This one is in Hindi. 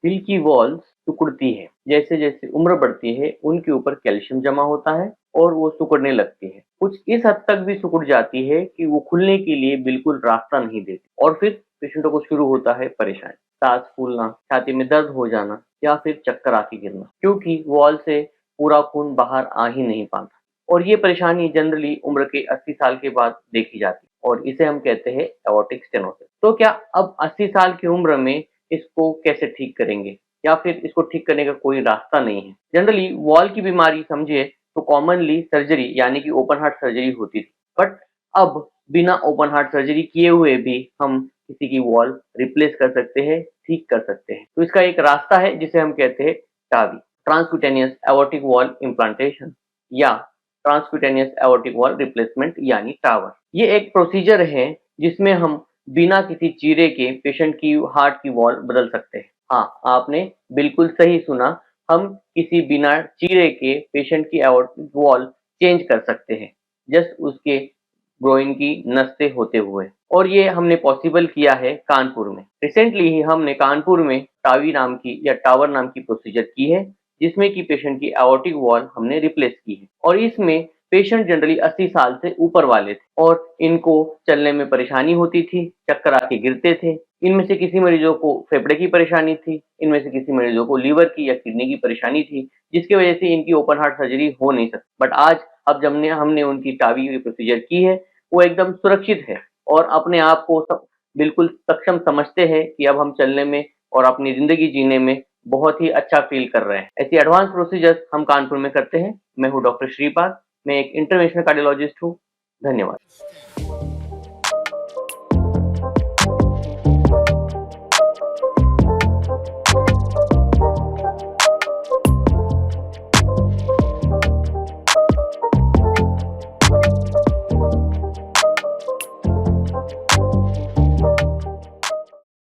दिल की वॉल्स सिकुड़ती है। जैसे जैसे उम्र बढ़ती है उनके ऊपर कैल्शियम जमा होता है और वो सिकुड़ने लगती है। कुछ इस हद तक भी सिकुड़ जाती है कि वो खुलने के लिए बिल्कुल रास्ता नहीं देती और फिर पेशेंटों को शुरू होता है परेशानी, सांस फूलना, छाती में दर्द हो जाना या फिर चक्कर आके गिरना, क्योंकि वॉल से पूरा खून बाहर आ ही नहीं पाता। और ये परेशानी जनरली उम्र के 80 साल के बाद देखी जाती है और इसे हम कहते हैं एओर्टिक स्टेनोसिस। तो क्या अब 80 साल की उम्र में इसको कैसे ठीक करेंगे या फिर इसको ठीक करने का कोई रास्ता नहीं है? जनरली वॉल की बीमारी समझिए तो कॉमनली सर्जरी यानी कि ओपन हार्ट सर्जरी होती थी, बट अब बिना ओपन हार्ट सर्जरी किए हुए भी हम किसी की वॉल रिप्लेस कर सकते हैं, ठीक कर सकते हैं। तो इसका एक रास्ता है जिसे हम कहते हैं TAVI, transcutaneous aortic wall implantation या ट्रांसक्यूटेनियस एओर्टिक वॉल रिप्लेसमेंट यानी टावर। ये एक प्रोसीजर है जिसमें हम बिना किसी चीरे के पेशेंट की हार्ट की वॉल बदल सकते हैं। हाँ, आपने बिल्कुल सही सुना, हम किसी बिना चीरे के पेशेंट की एओर्टिक वॉल चेंज कर सकते हैं, जस्ट उसके ग्रोइन की नसते होते हुए। और ये हमने पॉसिबल किया है कानपुर में। रिसेंटली ही हमने कानपुर में टावी नाम की या टावर नाम की प्रोसीजर की है, जिसमें कि पेशेंट की एओर्टिक वॉल हमने रिप्लेस की है। और इसमें पेशेंट जनरली 80 साल से ऊपर वाले थे और इनको चलने में परेशानी होती थी, चक्कर आके गिरते थे। इनमें से किसी मरीजों को फेफड़े की परेशानी थी, इनमें से किसी मरीजों को लीवर की या किडनी की परेशानी थी, जिसकी वजह से इनकी ओपन हार्ट सर्जरी हो नहीं सकती। बट आज अब जब हमने उनकी टावी की प्रोसीजर की है, वो एकदम सुरक्षित है और अपने आप को बिल्कुल सक्षम समझते हैं कि अब हम चलने में और अपनी जिंदगी जीने में बहुत ही अच्छा फील कर रहे हैं। ऐसी एडवांस प्रोसीजर्स हम कानपुर में करते हैं। मैं हूँ डॉक्टर श्रीपाद, मैं एक इंटरवेंशनल कार्डियोलॉजिस्ट हूँ। धन्यवाद।